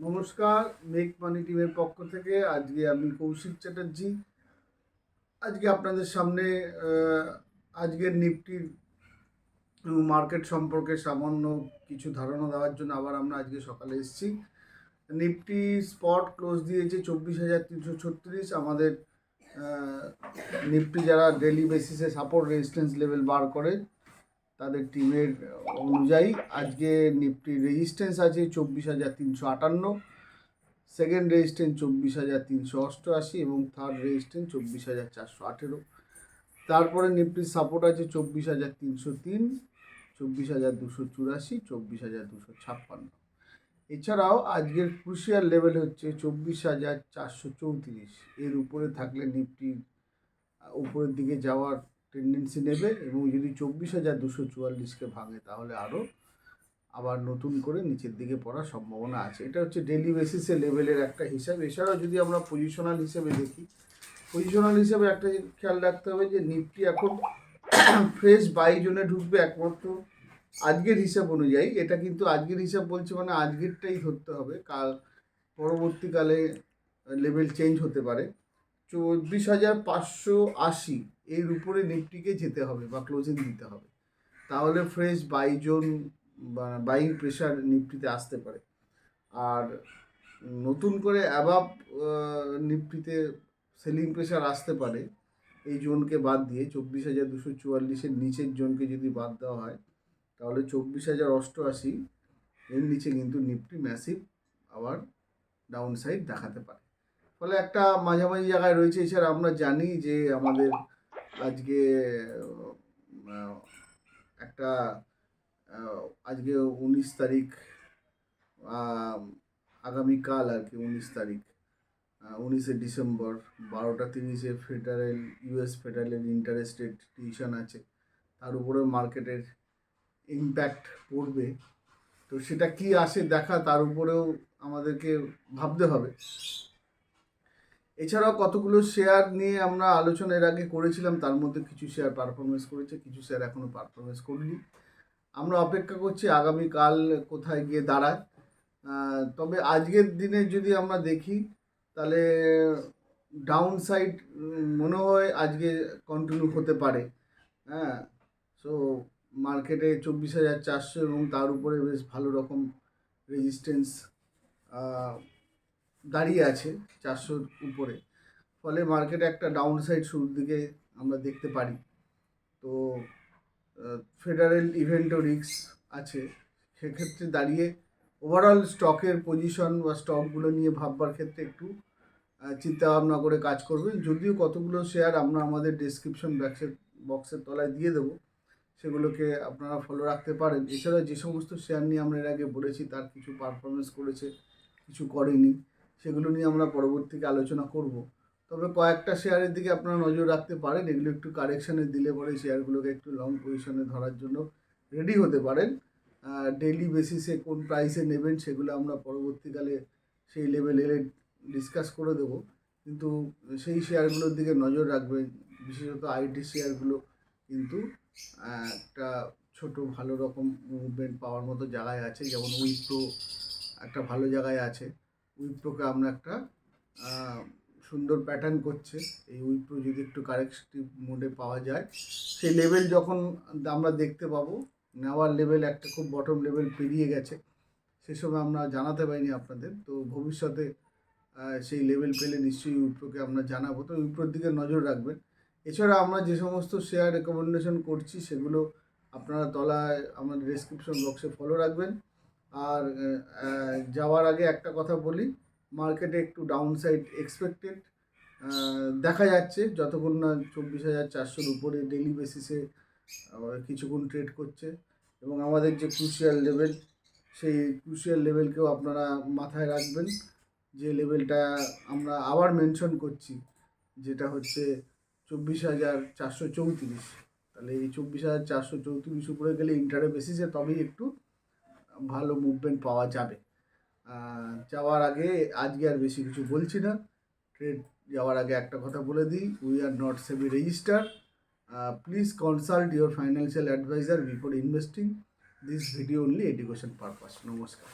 নমস্কার, make money টিমের পক্ষ থেকে আজকে আমি কৌশিক চ্যাটার্জি আজকে আপনাদের সামনে আজকের নিফটির মার্কেট সম্পর্কে সামান্য কিছু ধারণা দেওয়ার জন্য আবার আমরা আজকে সকালে এসেছি। নিফটি স্পট ক্লোজ দিয়েছে 24,336। আমাদের নিফটি যারা ডেলি বেসিসে সাপোর্ট রেজিস্ট্যান্স লেভেল বার করে তাদের টিমের অনুযায়ী আজকে নিফটি রেজিস্ট্যান্স আছে 24,358, সেকেন্ড রেজিস্ট্যান্স 24,388 এবং থার্ড রেজিস্ট্যান্স 24,418। তারপরে নিফটির সাপোর্ট আছে 24,303, 24,284, 24,256। এছাড়াও আজকের ক্রুশিয়াল লেভেল হচ্ছে 24,434। এর উপরে থাকলে নিফটির উপরের দিকে যাওয়ার টেন্ডেন্সি নেবে এবং যদি 24,244কে ভাঙে তাহলে আবার নতুন করে নিচের দিকে পড়ার সম্ভাবনা আছে। এটা হচ্ছে ডেলি বেসিসে লেভেলের একটা হিসাব। এছাড়াও যদি আমরা পজিশনাল হিসেবে দেখি, পজিশনাল হিসেবে একটা খেয়াল রাখতে হবে যে নিফটি এখন ফ্রেশ বাই জোনে ঢুকবে একমাত্র আজকের হিসাব অনুযায়ী। এটা কিন্তু আজকের হিসাব বলছে মানে আজকেরটাই ধরতে হবে, কাল পরবর্তীকালে লেভেল চেঞ্জ হতে পারে। 24,580 এর উপরে নিফটিকে যেতে হবে বা ক্লোজিং দিতে হবে, তাহলে ফ্রেশ বাই জোন বা বাইং প্রেশার নিফটিতে আসতে পারে। আর নতুন করে অ্যাবাভ নিফটিতে সেলিং প্রেশার আসতে পারে এই জোনকে বাদ দিয়ে। 24,244-এর নিচের জোনকে যদি বাদ দেওয়া হয় তাহলে 24,088 এর নিচে কিন্তু নিফটি ম্যাসিভ আবার ডাউন সাইড দেখাতে পারে। ফলে একটা মাঝামাঝি জায়গায় রয়েছে। এছাড়া আমরা জানি যে আমাদের আজকে একটা আজকে 19 তারিখ, আগামীকাল আর কি 19 তারিখ, 19শে December 12:30 US federal interest rate decision আছে। তার উপরে মার্কেটের ইম্প্যাক্ট পড়বে। তো সেটা কি আসে দেখা, তার উপরেও আমাদেরকে ভাবতে হবে। এছাড়াও কতগুলো শেয়ার নিয়ে আমরা আলোচনা এর আগে করেছিলাম, তার মধ্যে কিছু শেয়ার পারফরমেন্স করেছে, কিছু শেয়ার এখনও পারফরমেন্স করেনি। আমরা অপেক্ষা করছি আগামীকাল কোথায় গিয়ে দাঁড়ায়। তবে আজকের দিনে যদি আমরা দেখি তাহলে ডাউন সাইড মনে হয় আজকে কন্টিনিউ হতে পারে। হ্যাঁ, সো মার্কেটে 24,400 এবং তার উপরে বেশ ভালো রকম রেজিস্ট্যান্স দাঁড়িয়ে আছে 400-র উপরে। ফলে মার্কেটে একটা ডাউন সাইড শুরুর দিকে আমরা দেখতে পারি। তো ফেডারেল ইভেন্টও রিস্ক আছে। সেক্ষেত্রে দাঁড়িয়ে ওভারঅল স্টকের পজিশন বা স্টকগুলো নিয়ে ভাববার ক্ষেত্রে একটু চিন্তাভাবনা করে কাজ করবেন। যদিও কতগুলো শেয়ার আমরা আমাদের ডেসক্রিপশন বক্সের তলায় দিয়ে দেবো, সেগুলোকে আপনারা ফলো রাখতে পারেন। এছাড়া যে সমস্ত শেয়ার নিয়ে আমরা এর আগে বলেছি তার কিছু পারফরমেন্স করেছে, কিছু করেনি, সেগুলো নিয়ে আমরা পরবর্তীতে আলোচনা করব। তবে কয়েকটা শেয়ারের দিকে আপনারা নজর রাখতে পারেন। এগুলো একটু কারেকশানে দিলে পরে শেয়ারগুলোকে একটু লং পজিশনে ধরার জন্য রেডি হতে পারেন। ডেইলি বেসিসে কোন প্রাইসে নেবেন সেগুলো আমরা পরবর্তীকালে সেই লেভেলে ডিসকাস করে দেবো। কিন্তু সেই শেয়ারগুলোর দিকে নজর রাখবেন, বিশেষত আইটি শেয়ারগুলো কিন্তু একটা ছোট ভালো রকম মুভমেন্ট পাওয়ার মতো জায়গায় আছে। যেমন উইপ্রো একটা ভালো জায়গায় আছে। উইপ্রোকে আমরা একটা সুন্দর প্যাটার্ন করছে। এই উইপ্রো যদি একটু কারেক্টিভ মোডে পাওয়া যায়, সেই লেভেল যখন আমরা দেখতে পাবো, নেওয়ার লেভেল একটা খুব বটম লেভেল পেরিয়ে গেছে, সে সময় আমরা জানাতে পারিনি আপনাদের। তো ভবিষ্যতে সেই লেভেল পেলে নিশ্চয়ই উইপ্রোকে আমরা জানাবো। তো উইপ্রোর দিকে নজর রাখবেন। এছাড়া আমরা যে সমস্ত শেয়ার রেকমেন্ডেশন করছি সেগুলো আপনারা তলায় আমাদের ডেসক্রিপশন বক্সে ফলো রাখবেন। আর যাওয়ার আগে একটা কথা বলি, মার্কেটে একটু ডাউন সাইড এক্সপেক্টেড দেখা যাচ্ছে যতক্ষণ না 24,400-র উপরে ডেইলি বেসিসে কিছুক্ষণ ট্রেড করছে। এবং আমাদের যে ক্রুশিয়াল লেভেল, সেই ক্রুশিয়াল লেভেলকেও আপনারা মাথায় রাখবেন, যে লেভেলটা আমরা আবার মেনশন করছি, যেটা হচ্ছে 24,434। তাহলে এই 24,434 উপরে গেলে ইন্টারে বেসিসে তবেই একটু ভালো মুভমেন্ট পাওয়া যাবে। যাওয়ার আগে আজকে আর বেশি কিছু বলছি না। ট্রেড যাওয়ার আগে একটা কথা বলে দিই, we are not SEBI register. Please consult your financial advisor before investing. This video only education purpose. নমস্কার।